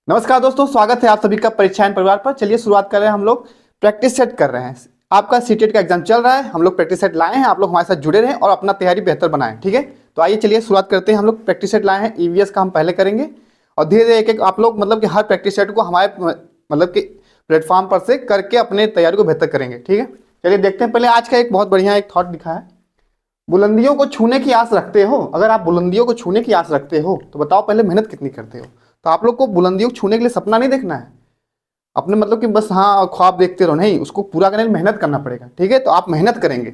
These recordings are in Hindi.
नमस्कार दोस्तों, स्वागत है आप सभी का परीक्षायन परिवार पर। चलिए शुरुआत कर रहे हैं। हम लोग प्रैक्टिस सेट कर रहे हैं। आपका सीटेट का एग्जाम चल रहा है, हम लोग प्रैक्टिस सेट लाए हैं। आप लोग हमारे साथ जुड़े रहें और अपना तैयारी बेहतर बनाएं, ठीक है। तो आइए चलिए शुरुआत करते हैं। हम लोग प्रैक्टिस सेट लाए हैं, ईवीएस का हम पहले करेंगे और धीरे धीरे एक एक आप लोग मतलब कि हर प्रैक्टिस सेट को हमारे मतलब कि प्लेटफॉर्म पर से करके अपने तैयारी को बेहतर करेंगे, ठीक है। चलिए देखते हैं। पहले आज का एक बहुत बढ़िया एक थॉट लिखा है, बुलंदियों को छूने की आस रखते हो। अगर आप बुलंदियों को छूने की आस रखते हो तो बताओ पहले मेहनत कितनी करते हो। तो आप लोग को बुलंदियों को छूने के लिए सपना नहीं देखना है अपने, मतलब कि बस हाँ ख्वाब देखते रहो, नहीं, उसको पूरा करने में मेहनत करना पड़ेगा, ठीक है। तो आप मेहनत करेंगे।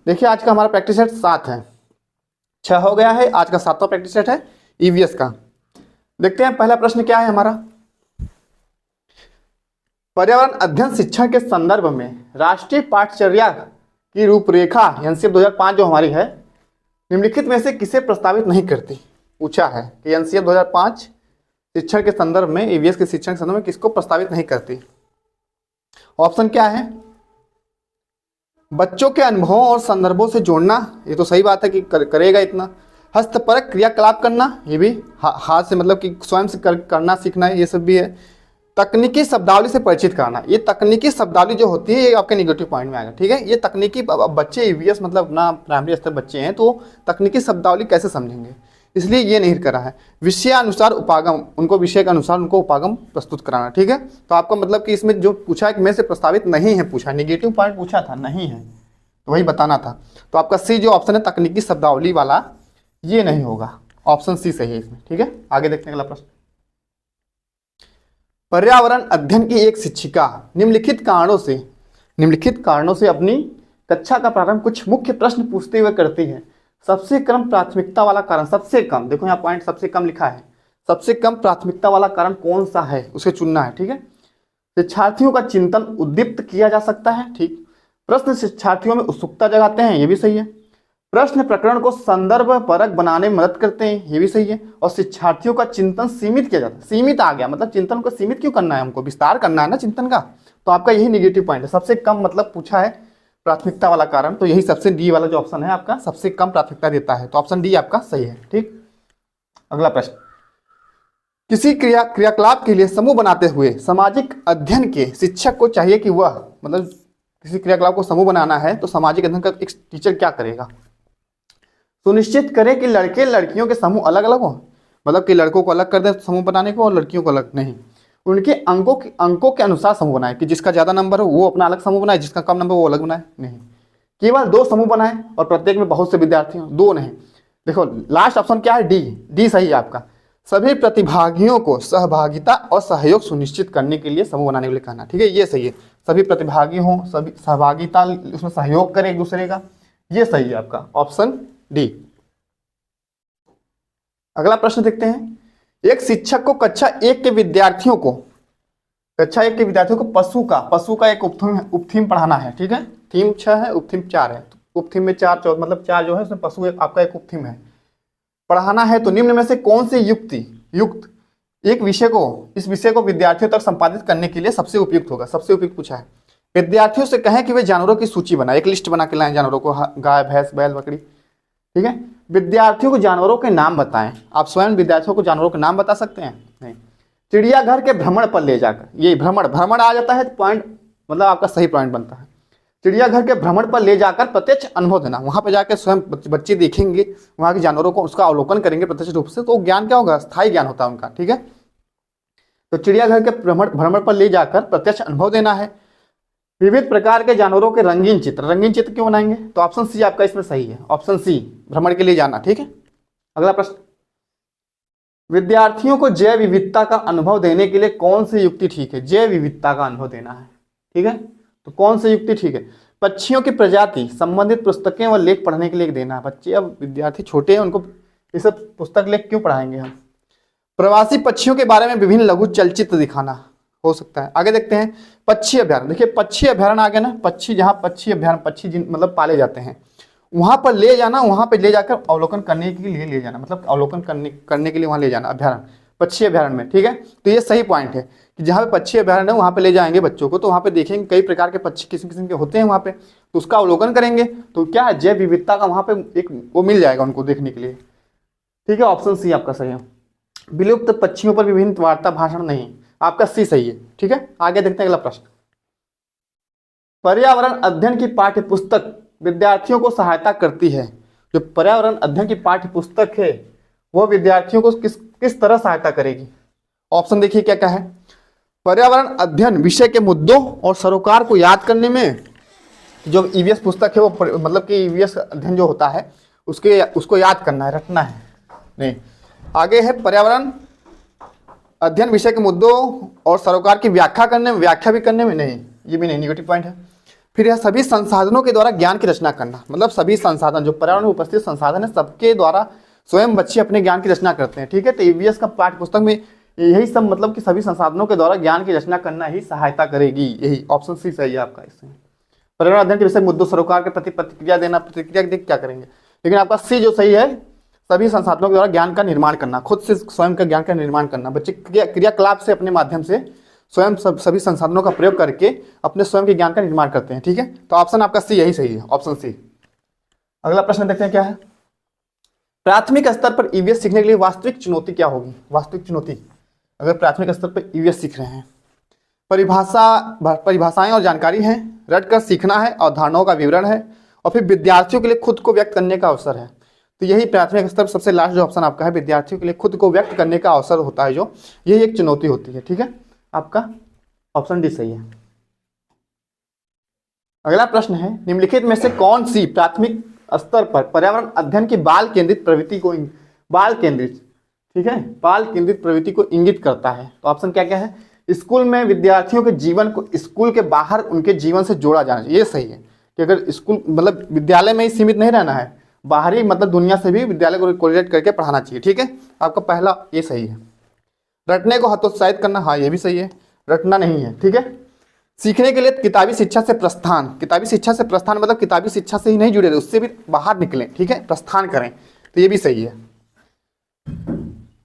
देखिए आज का हमारा प्रैक्टिस सेट 7 है, 6 हो गया है। आज का 7वां प्रैक्टिस सेट है ईवीएस का। देखते हैं पहला प्रश्न क्या है हमारा। पर्यावरण अध्ययन शिक्षण के संदर्भ में राष्ट्रीय पाठचर्या की रूपरेखा एनसीएफ 2005 जो हमारी है, निम्नलिखित में से किसे प्रस्तावित नहीं करती। पूछा है कि एनसीएफ 2005 शिक्षण के संदर्भ में, ईवीएस के शिक्षण के संदर्भ में किसको प्रस्तावित नहीं करती। ऑप्शन क्या है, बच्चों के अनुभवों और संदर्भों से जोड़ना, ये तो सही बात है कि करेगा इतना। हस्तपरक क्रियाकलाप करना, ये भी हाथ से मतलब कि स्वयं से करना सीखना है, ये सब भी है। तकनीकी शब्दावली से परिचित कराना, ये तकनीकी शब्दावली जो होती है ये आपके निगेटिव पॉइंट में आएगा, ठीक है। ये तकनीकी बच्चे ईवीएस मतलब अपना प्राइमरी स्तर बच्चे हैं तो तकनीकी शब्दावली कैसे समझेंगे, इसलिए ये नहीं करा है। विषय अनुसार उपागम, उनको विषय के अनुसार उनको उपागम प्रस्तुत कराना, ठीक है। तो आपका मतलब कि इसमें जो पूछा है कि में से प्रस्तावित नहीं है, पूछा निगेटिव पॉइंट पूछा था, नहीं है तो वही बताना था। तो आपका सी जो ऑप्शन है तकनीकी शब्दावली वाला, ये नहीं होगा, ऑप्शन सी सही है इसमें, ठीक है। आगे देखते हैं अगला प्रश्न। पर्यावरण अध्ययन की एक शिक्षिका निम्नलिखित कारणों से अपनी कक्षा का प्रारंभ कुछ मुख्य प्रश्न पूछते हुए करती है। सबसे कम प्राथमिकता वाला कारण, सबसे कम, देखो यहाँ पॉइंट सबसे कम लिखा है, सबसे कम प्राथमिकता वाला कारण कौन सा है उसे चुनना है, ठीक है। शिक्षार्थियों का चिंतन उद्दीप्त किया जा सकता है, ठीक। प्रश्न शिक्षार्थियों में उत्सुकता जगाते हैं, ये भी सही है। प्रश्न प्रकरण को संदर्भ परक बनाने में मदद करते हैं, ये भी सही है। और शिक्षार्थियों का चिंतन सीमित किया जाता है, सीमित आ गया मतलब चिंतन को सीमित क्यों करना है, हमको विस्तार करना है ना चिंतन का, तो आपका यही निगेटिव पॉइंट है। सबसे कम मतलब पूछा है प्राथमिकता वाला कारण, तो यही सबसे डी वाला जो ऑप्शन है आपका सबसे कम प्राथमिकता देता है, तो ऑप्शन डी आपका सही है, ठीक। अगला प्रश्न, किसी क्रियाकलाप के लिए समूह बनाते हुए सामाजिक अध्ययन के शिक्षक को चाहिए कि वह, मतलब किसी क्रियाकलाप को समूह बनाना है तो सामाजिक अध्ययन का एक टीचर क्या करेगा, सुनिश्चित करें कि लड़के लड़कियों के समूह अलग अलग हो, मतलब कि लड़कों को अलग कर दें समूह बनाने को और लड़कियों को अलग नहीं। उनके अंकों के अनुसार समूह बनाए, कि जिसका ज़्यादा नंबर हो वो अपना अलग समूह बनाए, जिसका कम नंबर वो अलग बनाए, नहीं। केवल 2 समूह बनाए और प्रत्येक में बहुत से विद्यार्थी हों, 2 नहीं। देखो लास्ट ऑप्शन क्या है, डी सही है आपका। सभी प्रतिभागियों को सहभागिता और सहयोग सुनिश्चित करने के लिए समूह बनाने के लिए कहना, ठीक है, ये सही है। सभी प्रतिभागी हों, सभी सहभागिता, उसमें सहयोग करें एक दूसरे का, ये सही है आपका ऑप्शन डी। अगला प्रश्न देखते हैं। एक शिक्षक को कक्षा 1 के विद्यार्थियों को पशु का एक उपथीम पढ़ाना है, ठीक है। थीम 6 है, उपथीम 4 है, तो उपथीम में 4 मतलब 4 जो है उसमें पशु आपका एक उपथीम है, पढ़ाना है। तो निम्न में से कौन सी युक्त इस विषय को विद्यार्थियों तक संपादित करने के लिए सबसे उपयुक्त होगा। सबसे उपयुक्त पूछा है। विद्यार्थियों से कहें कि वे जानवरों की सूची बनाए, एक लिस्ट बना के लाएं जानवरों को, गाय भैंस बैल बकरी, ठीक है। विद्यार्थियों को जानवरों के नाम बताएं, आप स्वयं विद्यार्थियों को जानवरों के नाम बता सकते हैं, नहीं। चिड़ियाघर के भ्रमण पर ले जाकर, ये भ्रमण आ जाता है तो पॉइंट मतलब आपका सही पॉइंट बनता है। चिड़ियाघर के भ्रमण पर ले जाकर प्रत्यक्ष अनुभव देना, वहां पर जाकर स्वयं बच्चे देखेंगे वहां के जानवरों को, उसका अवलोकन करेंगे प्रत्यक्ष रूप से, तो ज्ञान क्या होगा, स्थायी ज्ञान होता है उनका, ठीक है। तो चिड़ियाघर के भ्रमण पर ले जाकर प्रत्यक्ष अनुभव देना है। विविध प्रकार के जानवरों के रंगीन चित्र क्यों बनाएंगे, तो ऑप्शन सी आपका इसमें सही है, ऑप्शन सी भ्रमण के लिए जाना, ठीक है। अगला प्रश्न, विद्यार्थियों को जैव विविधता का अनुभव देने के लिए कौन सी युक्ति ठीक है। जैव विविधता का अनुभव देना है, ठीक है, तो कौन सी युक्ति ठीक है। पक्षियों की प्रजाति संबंधित पुस्तकें व लेख पढ़ने के लिए देना है। बच्चे अब विद्यार्थी छोटे हैं, उनको ये सब पुस्तक लेख क्यों पढ़ाएंगे हम। प्रवासी पक्षियों के बारे में विभिन्न लघु चलचित्र दिखाना हो सकता है। आगे देखते हैं पक्षी अभ्यारण्य। देखिए पक्षी अभ्यारण्य आ गया ना, पक्षी मतलब पाले जाते हैं, वहां पर ले जाना, वहां पर ले जाकर अवलोकन करने के लिए ले जाना, मतलब अवलोकन करने के लिए वहां ले जाना, अभ्यारण्य, पक्षी अभ्यारण्य में, ठीक है। तो ये सही पॉइंट है कि जहाँ पे पक्षी अभ्यारण्य है वहाँ पे ले जाएंगे बच्चों को, तो वहाँ पे देखेंगे कई प्रकार के पक्षी किस्म किस्म के होते हैं वहाँ पे, तो उसका अवलोकन करेंगे, तो क्या है जैव विविधता का वहाँ पे एक वो मिल जाएगा उनको देखने के लिए, ठीक है। ऑप्शन सी आपका सही है। विलुप्त पक्षियों पर विभिन्न वार्ता भाषण नहीं, आपका सी सही है। ठीक है, आगे देखते हैं अगला प्रश्न। पर्यावरण अध्ययन की पाठ्य पुस्तक विद्यार्थियों को सहायता करती है। जो पर्यावरण अध्ययन की पाठ्य पुस्तक है वह विद्यार्थियों को किस तरह सहायता करेगी? ऑप्शन देखिए क्या क्या है। पर्यावरण अध्ययन विषय के मुद्दों और सरोकार को याद करने में, जो ईवीएस पुस्तक है वो मतलब कि ईवीएस अध्ययन जो होता है उसको याद करना है, रटना है नहीं। आगे है पर्यावरण अध्ययन विषय के मुद्दों और सरोकार की व्याख्या करने में, व्याख्या भी करने में नहीं, ये भी नहीं, निगेटिव पॉइंट है। फिर यह सभी संसाधनों के द्वारा ज्ञान की रचना करना, मतलब सभी संसाधन जो पर्यावरण में उपस्थित संसाधन है सबके द्वारा स्वयं बच्चे अपने ज्ञान की रचना करते हैं। ठीक है, तो ईवीएस का पाठ्य पुस्तक में यही सब, मतलब कि सभी संसाधनों के द्वारा ज्ञान की रचना करना ही सहायता करेगी। यही ऑप्शन सी सही है आपका। इसमें पर्यावरण अध्ययन के विषय मुद्दों सरोकार के प्रति प्रतिक्रिया देना, प्रतिक्रिया देख क्या करेंगे, लेकिन आपका सी जो सही है, सभी संसाधनों के द्वारा ज्ञान का निर्माण करना, खुद से स्वयं का ज्ञान का निर्माण करना। बच्चे क्रियाकलाप से अपने माध्यम से स्वयं सभी संसाधनों का प्रयोग करके अपने स्वयं के ज्ञान का निर्माण करते हैं। ठीक है, तो ऑप्शन आपका सी यही सही है, ऑप्शन सी। अगला प्रश्न देखते हैं क्या है। प्राथमिक स्तर पर ईवीएस सीखने के लिए वास्तविक चुनौती क्या होगी? वास्तविक चुनौती, अगर प्राथमिक स्तर पर ईवीएस सीख रहे हैं, परिभाषाएं और जानकारी है, रटकर सीखना है, अवधारणाओं का विवरण है, और फिर विद्यार्थियों के लिए खुद को व्यक्त करने का अवसर है। तो यही प्राथमिक स्तर पर सबसे लास्ट जो ऑप्शन आपका है, विद्यार्थियों के लिए खुद को व्यक्त करने का अवसर होता है, जो यही एक चुनौती होती है। ठीक है, आपका ऑप्शन डी सही है। अगला प्रश्न है, निम्नलिखित में से कौन सी प्राथमिक स्तर पर पर्यावरण अध्ययन की बाल केंद्रित प्रवृत्ति को, बाल केंद्रित, ठीक है, बाल केंद्रित प्रवृत्ति को इंगित करता है? तो ऑप्शन क्या क्या है। स्कूल में विद्यार्थियों के जीवन को स्कूल के बाहर उनके जीवन से जोड़ा जाना चाहिए, ये सही है कि अगर स्कूल मतलब विद्यालय में ही सीमित नहीं रहना है, बाहरी मतलब दुनिया से भी विद्यालय को कोरिलेट करके पढ़ाना चाहिए। ठीक है, आपका पहला ये सही है। रटने को हतोत्साहित करना, हाँ ये भी सही है, रटना नहीं है। ठीक है, सीखने के लिए किताबी शिक्षा से प्रस्थान, किताबी शिक्षा से प्रस्थान मतलब किताबी शिक्षा से ही नहीं जुड़े, उससे भी बाहर निकलें। ठीक है, प्रस्थान करें, तो ये भी सही है।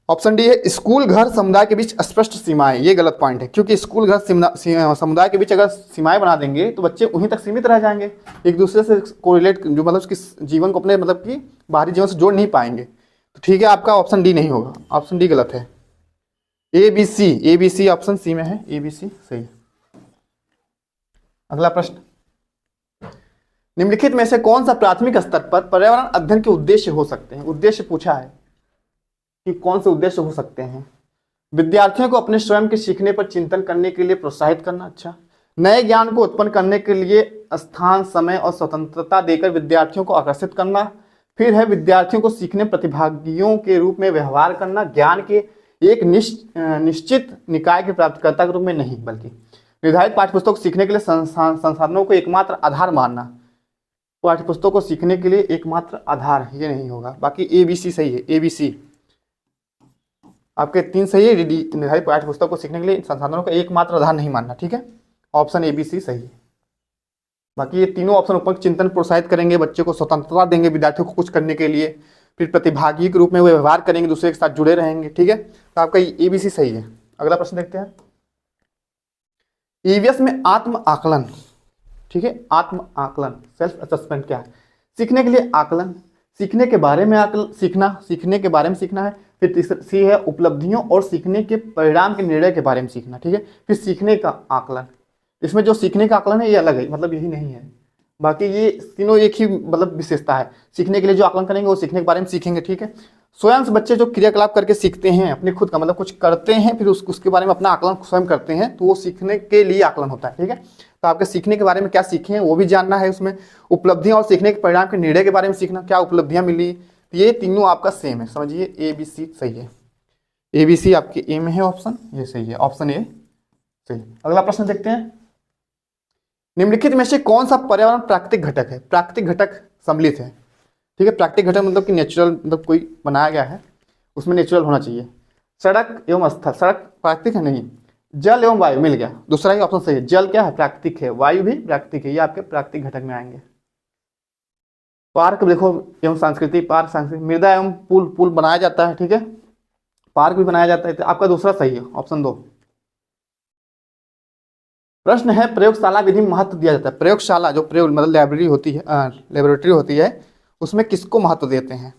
ऑप्शन डी है, स्कूल घर समुदाय के बीच स्पष्ट सीमाएं, ये गलत पॉइंट है, क्योंकि स्कूल घर समुदाय के बीच अगर सीमाएं बना देंगे तो बच्चे वहीं तक सीमित रह जाएंगे, एक दूसरे से कोरिलेट जो मतलब उसके जीवन को अपने मतलब कि बाहरी जीवन से जोड़ नहीं पाएंगे। तो ठीक है, आपका ऑप्शन डी नहीं होगा, ऑप्शन डी गलत है। A B C option C में है, ए बी सी सही है। अगला प्रश्न, निम्नलिखित में से कौन सा प्राथमिक स्तर पर पर्यावरण अध्ययन के उद्देश्य हो सकते हैं? उद्देश्य पूछा है कि कौन से उद्देश्य हो सकते हैं। विद्यार्थियों को अपने स्वयं के सीखने पर चिंतन करने के लिए प्रोत्साहित करना, अच्छा, नए ज्ञान को उत्पन्न करने के लिए स्थान, समय और स्वतंत्रता देकर विद्यार्थियों को आकर्षित करना, फिर है विद्यार्थियों को सीखने प्रतिभागियों के रूप में व्यवहार करना, ज्ञान के एक निश्चित निकाय के प्राप्तकर्ता के रूप में नहीं, बल्कि निर्धारित पाठ्यपुस्तक को सीखने के लिए संसाधनों को एकमात्र आधार मानना। पाठ्यपुस्तकों को सीखने के लिए एकमात्र आधार, ये नहीं होगा। बाकी ए बी सी सही है, ए बी सी आपके 3 सही है। निर्धारित पाठ्यपुस्तक को सीखने के लिए संसाधनों का एकमात्र आधार नहीं मानना। ठीक है, ऑप्शन ए बी सी सही है। बाकी ये तीनों ऑप्शन ऊपर चिंतन प्रोत्साहित करेंगे, बच्चे को स्वतंत्रता देंगे विद्यार्थियों को कुछ करने के लिए, फिर प्रतिभागी के रूप में वो व्यवहार करेंगे, दूसरे के साथ जुड़े रहेंगे। ठीक है, तो आपका ए बी सी सही है। अगला प्रश्न देखते हैं, ईवीएस में आत्म आकलन, ठीक है, आत्म आकलन सेल्फ असेसमेंट क्या है? सीखने के लिए आकलन, सीखने के बारे में आकलन, सीखने के बारे में सीखना है। फिर सी है उपलब्धियों और सीखने के परिणाम के निर्णय के बारे में सीखना। ठीक है, फिर सीखने का आकलन, इसमें जो सीखने का आकलन है ये अलग है, मतलब यही नहीं है, बाकी ये तीनों एक ही मतलब विशेषता है। सीखने के लिए जो आकलन करेंगे वो सीखने के बारे में सीखेंगे। ठीक है, स्वयं से बच्चे जो क्रियाकलाप करके सीखते हैं, अपने खुद का मतलब कुछ करते हैं, फिर उसके बारे में अपना आकलन स्वयं करते हैं, तो वो सीखने के लिए आकलन होता है। ठीक है, तो आपके सीखने के बारे में क्या सीखे हैं वो भी जानना है उसमें। उपलब्धियां और सीखने के परिणाम के निर्णय के बारे में सीखना, क्या उपलब्धियां मिली, तो ये तीनों आपका सेम है, समझिए ए बी सी सही है। ए बी सी आपके ए में है ऑप्शन, ये सही है, ऑप्शन ए सही। अगला प्रश्न देखते हैं, निम्नलिखित में से कौन सा पर्यावरण प्राकृतिक घटक है? प्राकृतिक घटक सम्मिलित है। ठीक है, प्राकृतिक घटक मतलब कि नेचुरल, मतलब कोई बनाया गया है उसमें नेचुरल होना चाहिए। सड़क एवं स्थल, सड़क प्राकृतिक है नहीं, जल एवं वायु मिल गया, दूसरा ही ऑप्शन सही है। जल क्या है? प्राकृतिक है, वायु भी प्राकृतिक है, ये आपके प्राकृतिक घटक में आएंगे। पार्क देखो एवं संस्कृति, पार्क संस्कृति, मृदा एवं पुल बनाया जाता है। ठीक है, पार्क भी बनाया जाता है, तो आपका दूसरा सही है, ऑप्शन 2। प्रश्न है, प्रयोगशाला विधि में महत्व दिया जाता है। प्रयोगशाला जो प्रयोग मतलब लेबोरेटरी होती है उसमें किसको महत्व देते हैं?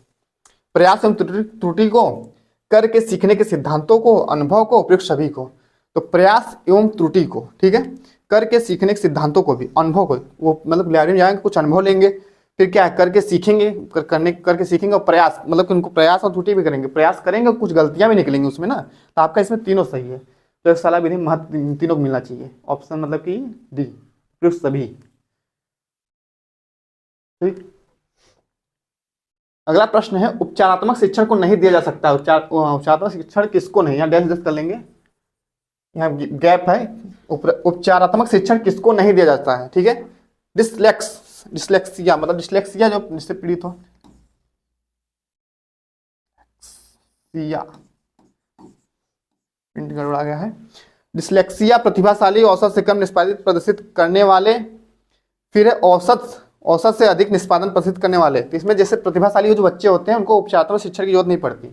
प्रयास एवं त्रुटि को, करके सीखने के सिद्धांतों को, अनुभव को, उपयुक्त सभी को। तो प्रयास एवं त्रुटि को, ठीक है, करके सीखने के सिद्धांतों को भी, अनुभव को, वो मतलब लाइब्रेरी में जाएंगे, कुछ अनुभव लेंगे, फिर क्या है, करके सीखेंगे, करके सीखेंगे, और प्रयास मतलब कि उनको प्रयास और त्रुटि भी करेंगे, प्रयास करेंगे और कुछ गलतियां भी निकलेंगी उसमें ना। तो आपका इसमें तीनों सही है। तो एक सलाह विधि महत्व तीनों को मिलना चाहिए। ऑप्शन मतलब कि डी, उपयुक्त सभी। ठीक, अगला प्रश्न है, उपचारात्मक शिक्षण को नहीं दिया जा सकता। उपचारात्मक शिक्षण किसको नहीं, यहाँ डैश कर लेंगे, यहाँ गैप है। उपचारात्मक शिक्षण किसको नहीं दिया जाता है, ठीक है, डिस्लेक्सिया मतलब डिस्लेक्सिया जो जिससे पीड़ित हो, प्रिंट गड़बड़ा गया है। डिस्लेक्सिया प्रतिभाशाली, औसत से कम निष्पादित प्रदर्शित करने वाले, फिर है औसत से अधिक निष्पादन प्रदर्शित करने वाले। तो इसमें जैसे प्रतिभाशाली जो बच्चे होते हैं उनको उपचारात्मक शिक्षण की जरूरत नहीं पड़ती,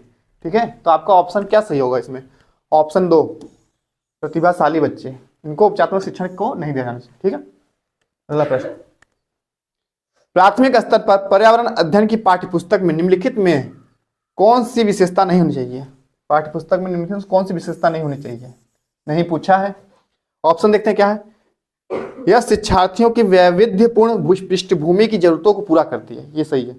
ठीक है। तो आपका ऑप्शन क्या सही होगा इसमें, ऑप्शन 2, प्रतिभाशाली बच्चे, इनको उपचारात्मक शिक्षण को नहीं दिया जाना चाहिए, ठीक है। अगला प्रश्न, प्राथमिक स्तर पर पर्यावरण अध्ययन की पाठ्यपुस्तक में निम्नलिखित में कौन सी विशेषता नहीं होनी चाहिए। पाठ्यपुस्तक में निम्नलिखित में कौन सी विशेषता नहीं होनी चाहिए, नहीं पूछा है। ऑप्शन देखते हैं क्या है, यह शिक्षार्थियों की वैविध्यपूर्ण पृष्ठभूमि की जरूरतों को पूरा करती है, ये सही है।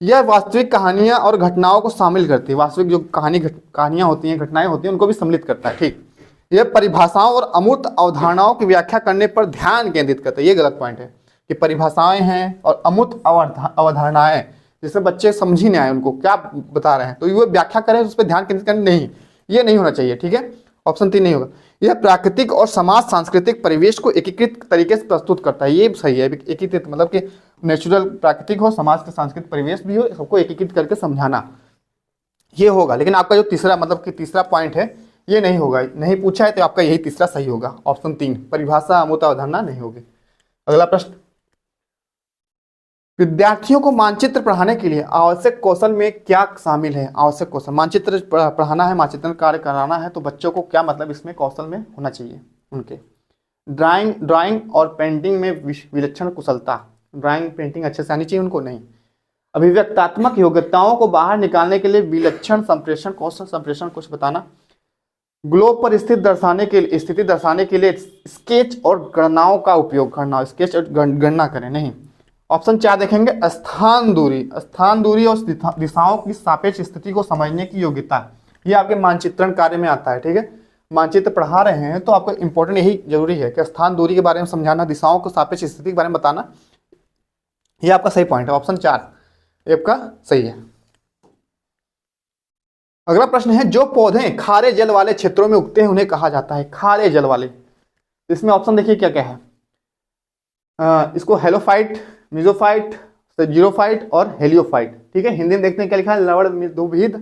यह वास्तविक कहानियां और घटनाओं को शामिल करती है, वास्तविक जो कहानियां होती हैं, घटनाएं होती हैं, उनको भी सम्मिलित करता है, ठीक। यह परिभाषाओं और अमूर्त अवधारणाओं की व्याख्या करने पर ध्यान केंद्रित करता है, ये गलत पॉइंट है कि परिभाषाएं हैं और अमूर्त अवधारणाएं, जिससे बच्चे समझ ही नहीं आए उनको क्या बता रहे हैं, तो वो व्याख्या करें उस पर ध्यान केंद्रित करें, नहीं, ये नहीं होना चाहिए, ठीक है। ऑप्शन 3 नहीं होगा। यह प्राकृतिक और समाज सांस्कृतिक परिवेश को एकीकृत तरीके से प्रस्तुत करता है, ये सही है। एकीकृत मतलब कि नेचुरल, प्राकृतिक हो, समाज का सांस्कृतिक परिवेश भी हो, सबको एकीकृत करके समझाना, ये होगा। लेकिन आपका जो तीसरा मतलब कि तीसरा पॉइंट है ये नहीं होगा, नहीं पूछा है, तो आपका यही तीसरा सही होगा, ऑप्शन 3, परिभाषा अमूर्त अवधारणा नहीं होगी। अगला प्रश्न, विद्यार्थियों को मानचित्र पढ़ाने के लिए आवश्यक कौशल में क्या शामिल है। आवश्यक कौशल, मानचित्र पढ़ाना है, मानचित्रण कार्य कराना है, तो बच्चों को क्या मतलब इसमें कौशल में होना चाहिए उनके, ड्राइंग और पेंटिंग में विलक्षण कुशलता, ड्राइंग पेंटिंग अच्छे से आनी चाहिए उनको, नहीं। अभिव्यक्तात्मक योग्यताओं को बाहर निकालने के लिए विलक्षण संप्रेषण कौशल, संप्रेषण कुछ बताना। ग्लोब पर स्थिति दर्शाने के लिए स्केच और गणनाओं का उपयोग करना, स्केच और गणना करें, नहीं। ऑप्शन 4 देखेंगे, स्थान दूरी और दिशाओं की सापेक्ष स्थिति को समझने की योग्यता, ये आपके मानचित्रण कार्य में आता है, ठीक है। मानचित्र पढ़ा रहे हैं तो आपको इंपॉर्टेंट यही जरूरी है कि स्थान दूरी के बारे में समझाना, दिशाओं को सापेक्ष स्थिति के बारे में बताना, ये आपका सही पॉइंट है, ऑप्शन 4 आपका सही है। अगला प्रश्न है, जो पौधे खारे जल वाले क्षेत्रों में उगते हैं उन्हें कहा जाता है खारे जल वाले। इसमें ऑप्शन देखिए क्या क्या है, इसको हेलोफाइट, मिजोफाइट, जीरोफाइट और हेलियोफाइट, ठीक है। हिंदी में देखते हैं क्या लिखा है, लवण मृदुभिद,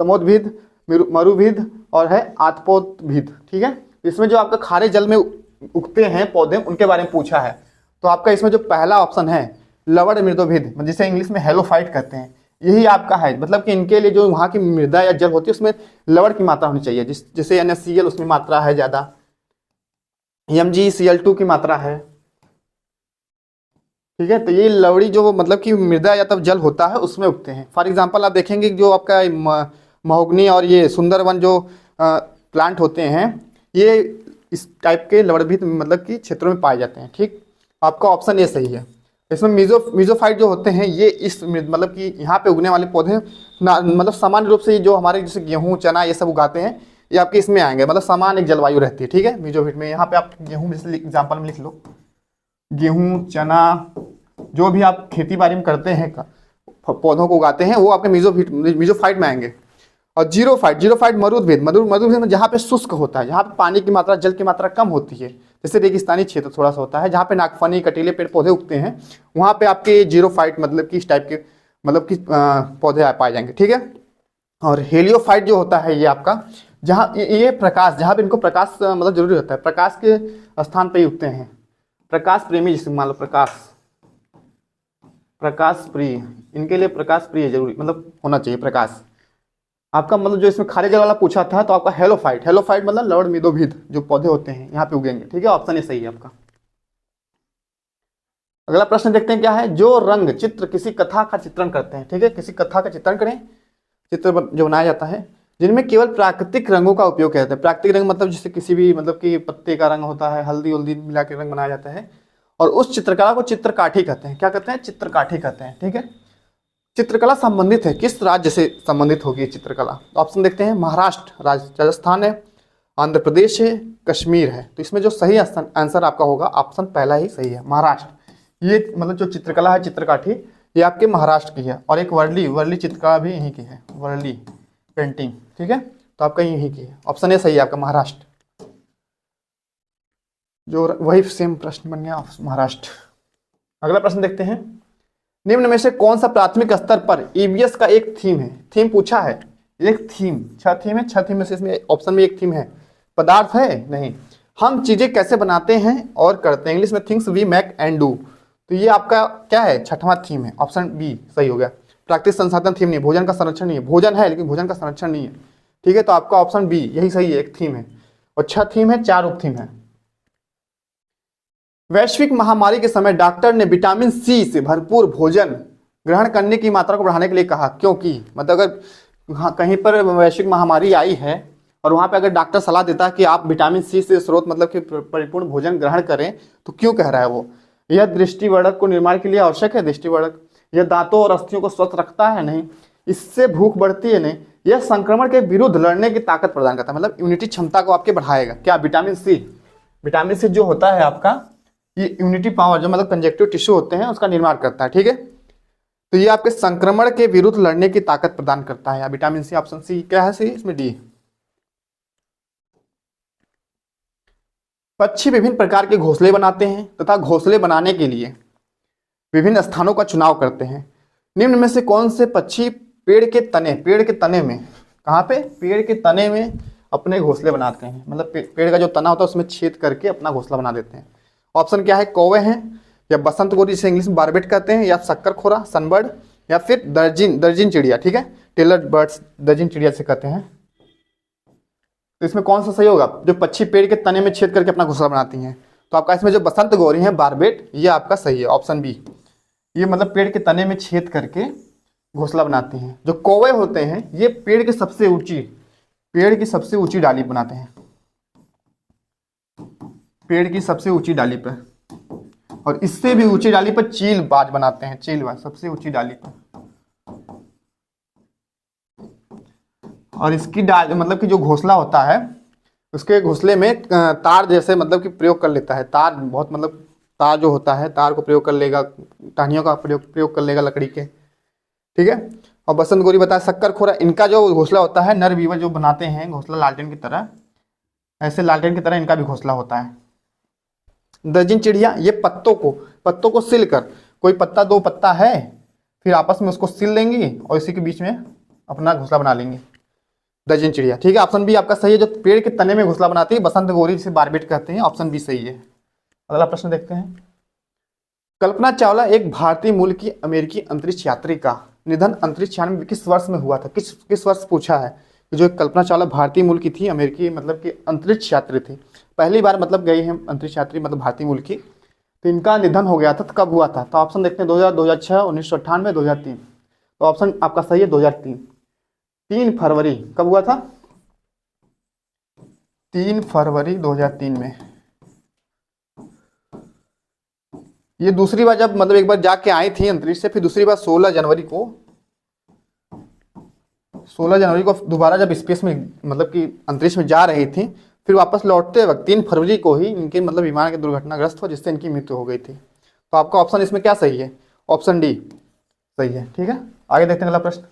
समोदभिद, मरुभिद और है आत्पोतभिद, ठीक है। इसमें जो आपका खारे जल में उगते हैं पौधे उनके बारे में पूछा है, तो आपका इसमें जो पहला ऑप्शन है लवण मृदुभिद, जिसे इंग्लिश में हेलोफाइट कहते हैं, यही आपका है। मतलब कि इनके लिए जो वहाँ की मृदा या जल होती है उसमें लवण की मात्रा होनी चाहिए, जैसे NaCl उसमें मात्रा है ज़्यादा, MgCl2 की मात्रा है, ठीक है। तो ये लवड़ी जो मतलब कि मृदा या तब जल होता है उसमें उगते हैं। फॉर एग्जांपल आप देखेंगे जो आपका महोगनी और ये सुंदरवन जो प्लांट होते हैं ये इस टाइप के लवणभीत मतलब कि क्षेत्रों में पाए जाते हैं, ठीक। आपका ऑप्शन ये सही है। इसमें मिजोफाइट जो होते हैं ये इस मतलब कि यहाँ पे उगने वाले पौधे मतलब सामान्य रूप से जो हमारे जैसे गेहूँ चना ये सब उगाते हैं ये आपके इसमें आएंगे, मतलब समान एक जलवायु रहती है, ठीक है। मिजोफाइट में यहाँ पे आप गेहूँ एग्जाम्पल में लिख लो, गेहूँ चना जो भी आप खेती बाड़ी में करते हैं पौधों को उगाते हैं वो आपके मिजोफाइट में आएंगे। और जीरोफाइट मरुद्भिद में जहाँ पे शुष्क होता है, जहाँ पे पानी की मात्रा जल की मात्रा कम होती है, जैसे रेगिस्तानी क्षेत्र थोड़ा सा होता है जहाँ पे नागफनी कटीले पेड़ पौधे उगते हैं, वहाँ पे आपके जीरोफाइट मतलब कि इस टाइप के मतलब कि पौधे पाए जाएंगे, ठीक है। और हेलियोफाइट जो होता है ये आपका जहाँ ये प्रकाश, जहाँ पे इनको प्रकाश मतलब जरूरी होता है, प्रकाश के स्थान पे ही उगते हैं, प्रकाश प्रेमी जिसे मान लो प्रकाश प्रिय, इनके लिए प्रकाश प्रिय जरूरी मतलब होना चाहिए प्रकाश। आपका मतलब जो इसमें खारे जल वाला पूछा था तो आपका हेलोफाइट मतलब लवण मृदुभिद जो पौधे होते हैं यहाँ पे उगेंगे, ठीक है। ऑप्शन ये सही है आपका। अगला प्रश्न देखते हैं क्या है, जो रंग चित्र किसी कथा का चित्रण करते हैं, ठीक है। किसी कथा का चित्रण करें, चित्र जो बनाया जाता है जिनमें केवल प्राकृतिक रंगों का उपयोग किया जाता है। प्राकृतिक रंग मतलब जैसे किसी भी मतलब कि पत्ते का रंग होता है, हल्दी उल्दी मिला के रंग बनाया जाता है। और उस चित्रकला को चित्रकाठी कहते हैं। क्या कहते हैं? चित्रकाठी कहते हैं। ठीक है, चित्रकला संबंधित है किस राज्य से संबंधित होगी चित्रकला? तो ऑप्शन देखते हैं, महाराष्ट्र, राजस्थान है, आंध्र प्रदेश है, कश्मीर है। तो इसमें जो सही आंसर आपका होगा ऑप्शन पहला ही सही है, महाराष्ट्र। ये मतलब जो चित्रकला है चित्रकाठी, ये आपके महाराष्ट्र की है। और एक वर्ली चित्रकला भी यहीं की है, वर्ली पेंटिंग। ठीक है, तो आपका यहीं की है, ऑप्शन ए सही है आपका, महाराष्ट्र। जो वही सेम प्रश्न बन गया, महाराष्ट्र। अगला प्रश्न देखते हैं, निम्न में से कौन सा प्राथमिक स्तर पर ईवीएस का एक थीम है? थीम पूछा है, एक थीम, 6 थीम है, 6 थीम में से इसमें ऑप्शन में एक थीम है। पदार्थ है? नहीं। हम चीजें कैसे बनाते हैं और करते हैं, इंग्लिश में things we make and do. तो ये आपका क्या है? 6वां थीम है, ऑप्शन बी सही हो गया। प्राकृतिक संसाधन थीम नहीं, भोजन का संरक्षण नहीं है, भोजन है लेकिन भोजन का संरक्षण नहीं है। ठीक है, तो आपका ऑप्शन बी यही सही है, एक थीम है। और 6 थीम है, 4 उप थीम है। वैश्विक महामारी के समय डॉक्टर ने विटामिन सी से भरपूर भोजन ग्रहण करने की मात्रा को बढ़ाने के लिए कहा, क्योंकि मतलब अगर कहीं पर वैश्विक महामारी आई है और वहां पे अगर डॉक्टर सलाह देता है कि आप विटामिन सी से स्रोत मतलब कि परिपूर्ण भोजन ग्रहण करें, तो क्यों कह रहा है वो? यह दृष्टिवर्धक को निर्माण के लिए आवश्यक है, दृष्टिवर्धक। यह दांतों और अस्थियों को स्वस्थ रखता है, नहीं। इससे भूख बढ़ती है, नहीं। यह संक्रमण के विरुद्ध लड़ने की ताकत प्रदान करता है, मतलब इम्यूनिटी क्षमता को आपके बढ़ाएगा। क्या? Vitamin C. विटामिन सी जो होता है आपका, ये इम्यूनिटी पावर जो मतलब कंजेक्टिव टिश्यू होते हैं उसका निर्माण करता है। ठीक है, तो ये आपके संक्रमण के विरुद्ध लड़ने की ताकत प्रदान करता है विटामिन सी। ऑप्शन सी क्या है? सी इसमें डी। पक्षी विभिन्न प्रकार के घोंसले बनाते हैं तथा घोंसले बनाने के लिए विभिन्न स्थानों का चुनाव करते हैं। निम्न में से कौन से पक्षी पेड़ के तने में, कहाँ पे? पेड़ के तने में अपने घोंसले बनाते हैं, मतलब पेड़ का जो तना होता है उसमें छेद करके अपना घोंसला बना देते हैं। ऑप्शन क्या है? कौवे हैं, या बसंत गोरी जिसे इंग्लिश में बारबेट कहते हैं, या शक्करखोरा सनबर्ड, या फिर दर्जिन चिड़िया। ठीक है, टेलर बर्ड्स दर्जिन चिड़िया से कहते हैं। तो इसमें कौन सा सही होगा? जो पक्षी पेड़ के तने में छेद करके अपना घोंसला बनाती हैं। तो आपका इसमें जो बसंत गौरी है बारबेट, ये आपका सही है, ऑप्शन बी। ये मतलब पेड़ के तने में छेद करके घोंसला बनाती हैं। जो कौवे होते हैं ये पेड़ की सबसे ऊंची डाली बनाते हैं, पेड़ की सबसे ऊंची डाली पर। और इससे भी ऊंची डाली पर चील बाज बनाते हैं, चील बाज सबसे ऊंची डाली पर। और इसकी डाल मतलब कि जो घोंसला होता है उसके घोंसले में तार जैसे मतलब कि प्रयोग कर लेता है। तार बहुत मतलब तार जो होता है तार को प्रयोग कर लेगा, टहनियों का प्रयोग कर लेगा लकड़ी के। ठीक है, और बसंत गोरी बताया शक्करखोरा, इनका जो घोंसला होता है नर बीवर जो बनाते हैं घोंसला लालटेन की तरह, ऐसे लालटेन की तरह इनका भी घोंसला होता है। दर्जिन चिड़िया ये पत्तों को सिल कर, कोई पत्ता 2 पत्ता है फिर आपस में उसको सिल लेंगी और इसी के बीच में अपना घोंसला बना लेंगे, दर्जन चिड़िया। ठीक है, ऑप्शन बी आपका सही है, जो पेड़ के तने में घोंसला बनाती है, बसंत गोरी जिसे बारबेट कहते हैं, ऑप्शन बी सही है। अगला प्रश्न देखते हैं, कल्पना चावला एक भारतीय मूल की अमेरिकी अंतरिक्ष यात्री का निधन अंतरिक्ष यान में किस वर्ष में हुआ था? किस वर्ष पूछा है कि जो कल्पना चावला भारतीय मूल की थी, अमेरिकी मतलब कि अंतरिक्ष यात्री थी, पहली बार मतलब गई है अंतरिक्ष यात्री मतलब भारतीय मूल की, तो इनका निधन हो गया था, तो कब हुआ था? तो ऑप्शन देखते हैं 2000, 2006, 1998, 2003। तो ऑप्शन आपका सही है 2003, 3 फरवरी। कब हुआ था? 3 फरवरी 2003 में। ये दूसरी बार जब मतलब एक बार जाके आई थी अंतरिक्ष से, फिर दूसरी बार 16 जनवरी को दोबारा जब स्पेस में मतलब कि अंतरिक्ष में जा रही थी, फिर वापस लौटते वक्त 3 फरवरी को ही इनके मतलब विमान के दुर्घटनाग्रस्त हुआ जिससे इनकी मृत्यु हो गई थी। तो आपका ऑप्शन इसमें क्या सही है? ऑप्शन डी सही है। ठीक है, आगे देखते हैं अगला प्रश्न,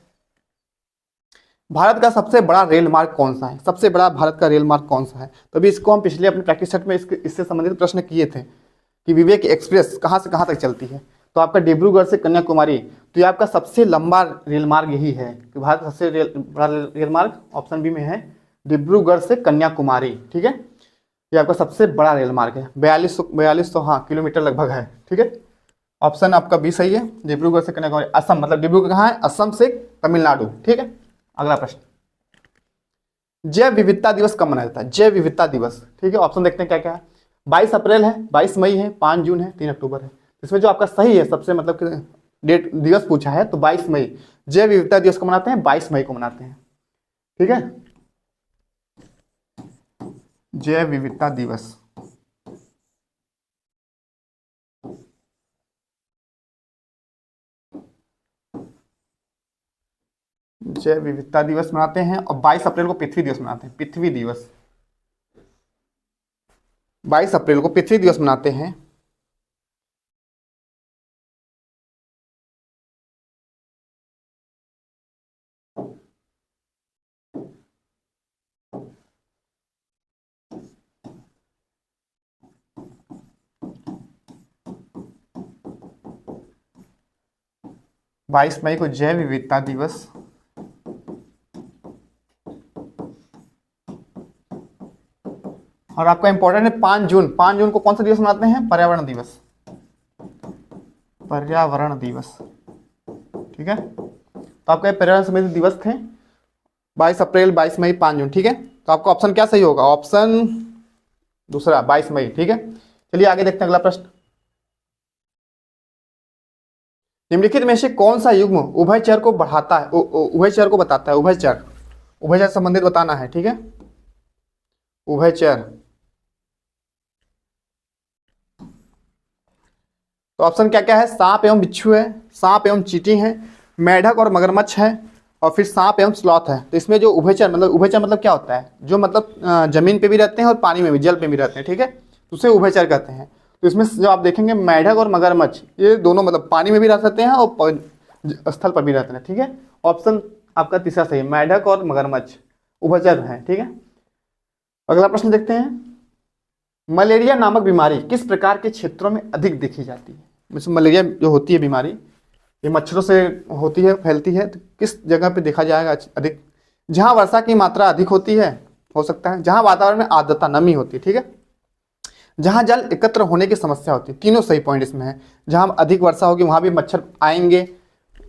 भारत का सबसे बड़ा रेल मार्ग कौन सा है? सबसे बड़ा भारत का रेल मार्ग कौन सा है? तभी इसको हम पिछले अपने प्रैक्टिस सेट में इससे संबंधित प्रश्न किए थे कि विवेक एक्सप्रेस कहाँ से कहाँ तक चलती है। तो आपका डिब्रूगढ़ से कन्याकुमारी, तो ये आपका सबसे लंबा रेल मार्ग यही है कि भारत का सबसे बड़ा रेल मार्ग ऑप्शन बी में है, डिब्रूगढ़ से कन्याकुमारी। ठीक है, ये आपका सबसे बड़ा रेल मार्ग है, 4200 हाँ किलोमीटर लगभग है। ठीक है, ऑप्शन आपका बी सही है, डिब्रूगढ़ से कन्याकुमारी। असम मतलब डिब्रूगढ़ कहाँ है? असम से तमिलनाडु। ठीक है, अगला प्रश्न, जैव विविधता दिवस कब मनाया जाता है? जैव विविधता दिवस। ठीक है, ऑप्शन देखते हैं क्या क्या है। 22 अप्रैल है, 22 मई है, 5 जून है, 3 अक्टूबर है। इसमें जो आपका सही है सबसे मतलब कि डेट दिवस पूछा है तो 22 मई, जैव विविधता दिवस को मनाते हैं 22 मई को मनाते हैं। ठीक है, जैव विविधता दिवस। जैव विविधता दिवस मनाते हैं। और 22 अप्रैल को पृथ्वी दिवस मनाते हैं, पृथ्वी दिवस। 22 अप्रैल को पृथ्वी दिवस मनाते हैं। बाईस मई को जैव विविधता दिवस। और आपका इंपॉर्टेंट है 5 जून। 5 जून को कौन सा दिवस मनाते हैं? पर्यावरण दिवस, पर्यावरण दिवस। ठीक है, तो आपका पर्यावरण संबंधी दिवस थे 22 अप्रैल, 22 मई, 5 जून। ठीक है, तो आपका ऑप्शन क्या सही होगा? ऑप्शन दूसरा 22 मई। ठीक है, चलिए आगे देखते हैं अगला प्रश्न। निम्नलिखित में से कौन सा युग्म उभयचर को बढ़ाता है, उभयचर को बताता है? उभयचर, उभयचर संबंधित बताना है। ठीक है, उभयचर। तो ऑप्शन क्या क्या है? सांप एवं बिच्छू है, सांप एवं चींटी है, मेढक और मगरमच्छ है, और फिर सांप एवं स्लॉथ है। तो इसमें जो उभयचर मतलब क्या होता है? जो मतलब जमीन पे भी रहते हैं और पानी में भी, जल पे भी रहते हैं। ठीक है, तो उसे उभयचर कहते हैं। तो इसमें जो आप देखेंगे मेढक और मगरमच्छ, ये दोनों मतलब पानी में भी रह सकते हैं और स्थल पर भी रहते हैं। ठीक है, ऑप्शन आपका तीसरा सही है, मेढक और मगरमच्छ उभयचर है। ठीक है, अगला प्रश्न देखते हैं। मलेरिया नामक बीमारी किस प्रकार के क्षेत्रों में अधिक देखी जाती है? मलेरिया जो होती है बीमारी, ये मच्छरों से होती है, फैलती है। तो किस जगह पे देखा जाएगा अधिक? जहां वर्षा की मात्रा अधिक होती है, हो सकता है, जहां वातावरण में आर्द्रता, नमी होती है। ठीक है, जहां जल एकत्र होने की समस्या होती है। तीनों सही पॉइंट इसमें है। जहां अधिक वर्षा होगी वहां भी मच्छर आएंगे,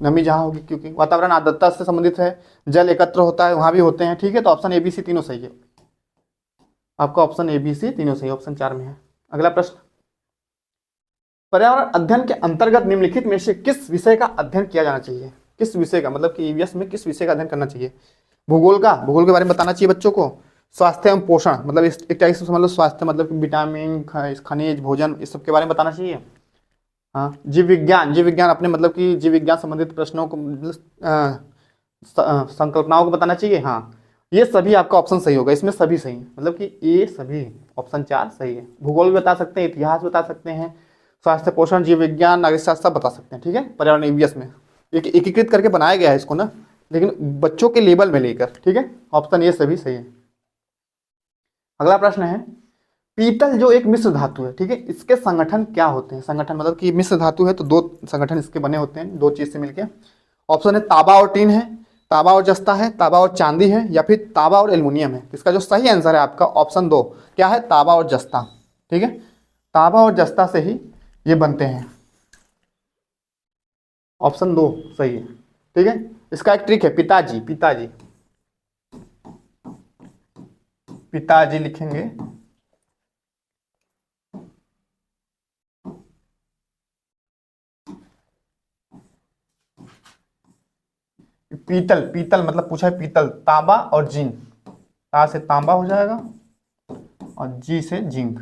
नमी जहां होगी, क्योंकि वातावरण आर्द्रता से संबंधित है, जल एकत्र होता है वहां भी होते हैं। ठीक है, तो ऑप्शन ABC तीनों सही है। आपका ऑप्शन ABC तीनों सही, ऑप्शन 4 में है। अगला प्रश्न, पर्यावरण अध्ययन के अंतर्गत निम्नलिखित में से किस विषय का अध्ययन किया जाना चाहिए? किस विषय का मतलब कि ईवीएस में किस विषय का अध्ययन करना चाहिए? भूगोल का, भूगोल के बारे में बताना चाहिए बच्चों को। स्वास्थ्य एवं पोषण मतलब एक टाइप से समझ लो, स्वास्थ्य मतलब कि विटामिन, खनिज, भोजन, इस सब के बारे में बताना चाहिए। हाँ, जीव विज्ञान, जीव विज्ञान अपने मतलब कि जीव विज्ञान संबंधित प्रश्नों को, संकल्पनाओं को बताना चाहिए। हाँ, ये सभी आपका ऑप्शन सही होगा, इसमें सभी सही है, मतलब कि ये सभी ऑप्शन 4 सही है। भूगोल भी बता सकते हैं, इतिहास बता सकते हैं, स्वास्थ्य पोषण, जीव विज्ञान, नागरिक शास्त्र सब बता सकते हैं। ठीक है, पर्यावरण ईवीएस में एकीकृत करके बनाया गया है इसको ना, लेकिन बच्चों के लेवल में लेकर। ठीक है, ऑप्शन ये सभी सही है। अगला प्रश्न है, पीतल जो एक मिश्र धातु है, ठीक है, इसके संगठन क्या होते हैं? संगठन मतलब कि मिश्र धातु है तो 2 संगठन इसके बने होते हैं, 2 चीज से मिलकर। ऑप्शन है तांबा और टीन है, तांबा और जस्ता है, तांबा और चांदी है, या फिर तांबा और एल्युमिनियम है। इसका जो सही आंसर है आपका ऑप्शन 2 क्या है? तांबा और जस्ता। ठीक है, तांबा और जस्ता से ही ये बनते हैं। ऑप्शन 2 सही है। ठीक है, इसका एक ट्रिक है, पिताजी, पिताजी, पिताजी लिखेंगे। पीतल, पीतल मतलब पूछा है पीतल, तांबा और जिंक। ता से तांबा हो जाएगा और जी से जिंक।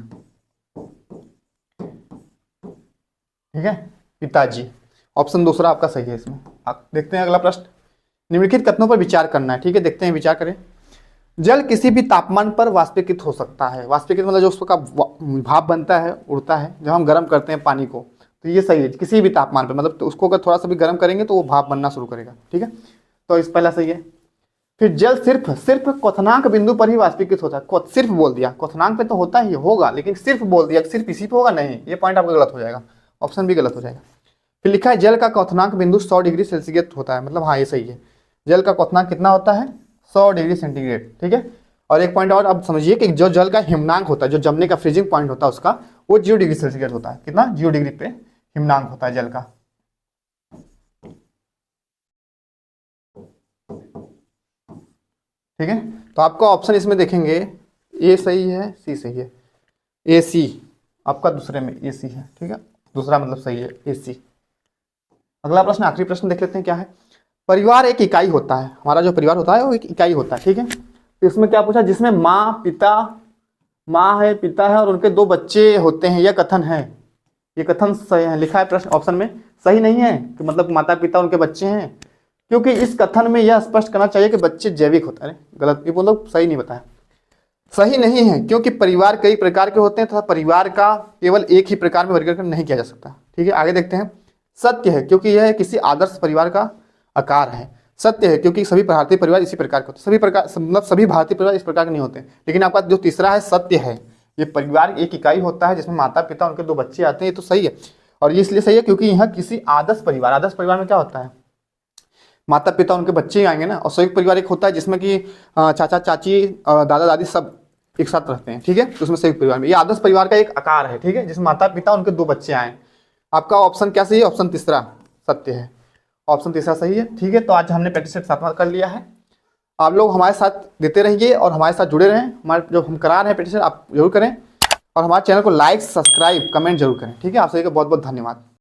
ठीक है, पिताजी, ऑप्शन दूसरा आपका सही है इसमें। आप देखते हैं अगला प्रश्न, निम्नलिखित कथनों पर विचार करना है। ठीक है, देखते हैं, विचार करें। जल किसी भी तापमान पर वाष्पीकृत हो सकता है। वाष्पीकृत मतलब जो उसका भाप बनता है, उड़ता है, जब हम गर्म करते हैं पानी को, तो ये सही है, किसी भी तापमान पर, मतलब तो उसको अगर थोड़ा सा भी गर्म करेंगे तो वो भाप बनना शुरू करेगा। ठीक है, तो इस पहला सही है। फिर जल सिर्फ सिर्फ क्वथनांक बिंदु पर ही वाष्पीकृत होता है। सिर्फ बोल दिया, क्वथनांक पे तो होता ही होगा, लेकिन सिर्फ बोल दिया, सिर्फ इसी पे होगा, नहीं, ये पॉइंट आपका गलत हो जाएगा, ऑप्शन भी गलत हो जाएगा। फिर लिखा है जल का क्वथनांक बिंदु 100 डिग्री सेल्सियस होता है, मतलब हाँ ये सही है, जल का क्वथनांक कितना होता है? 100 डिग्री सेंटीग्रेड। ठीक है, और एक पॉइंट और अब समझिए कि जो जल का हिमनांक होता है, जो जमने का फ्रीजिंग पॉइंट होता है उसका, वो 0 डिग्री सेल्सियस होता है। कितना? 0 डिग्री पे हिमनांक होता है जल का। ठीक है, तो आपका ऑप्शन इसमें देखेंगे ए सही है, सी सही है, ए सी आपका दूसरे में ए सी है। ठीक है, दूसरा मतलब सही है, ए सी। अगला प्रश्न, आखिरी प्रश्न देख लेते हैं क्या है। परिवार एक इकाई होता है, हमारा जो परिवार होता है वो एक इकाई होता है, ठीक है। तो इसमें क्या पूछा, जिसमें माँ है, पिता है और उनके 2 बच्चे होते हैं, यह कथन है। ये कथन सही है, लिखा है प्रश्न ऑप्शन में, सही नहीं है कि मतलब माता पिता उनके बच्चे हैं, क्योंकि इस कथन में यह स्पष्ट करना चाहिए कि बच्चे जैविक होते हैं। गलत, ये बोलो सही नहीं बताया, सही नहीं है, क्योंकि परिवार कई प्रकार के होते हैं तथा परिवार का केवल एक ही प्रकार में वर्गीकरण नहीं किया जा सकता, ठीक है। आगे देखते हैं। सत्य है, क्योंकि यह किसी आदर्श परिवार का आकार है। सत्य है, क्योंकि सभी भारतीय परिवार इसी प्रकार के होते हैं। सभी भारतीय परिवार इस प्रकार के नहीं होते। लेकिन आपका जो तीसरा है, सत्य है, ये परिवार एक इकाई होता है जिसमें माता पिता उनके 2 बच्चे आते हैं, ये तो सही है। और ये इसलिए सही है क्योंकि यह किसी आदर्श परिवार में क्या होता है, माता पिता उनके बच्चे ही आएंगे ना। और संयुक्त परिवार एक होता है जिसमें कि चाचा चाची दादा दादी सब एक साथ रहते हैं, ठीक है। तो उसमें संयुक्त परिवार में, ये आदर्श परिवार का एक आकार है, ठीक है, जिसमें माता पिता उनके 2 बच्चे आए। आपका ऑप्शन क्या सही है, ऑप्शन तीसरा सत्य है, ऑप्शन तीसरा सही है, ठीक है। तो आज हमने प्रैक्टिस सेट 7वां कर लिया है। आप लोग हमारे साथ देते रहिए और हमारे साथ जुड़े रहें। हमारे जो हम करा रहे हैं प्रैक्टिस सेट आप जरूर करें, और हमारे चैनल को लाइक सब्सक्राइब कमेंट जरूर करें, ठीक है। आप सभी का बहुत बहुत धन्यवाद।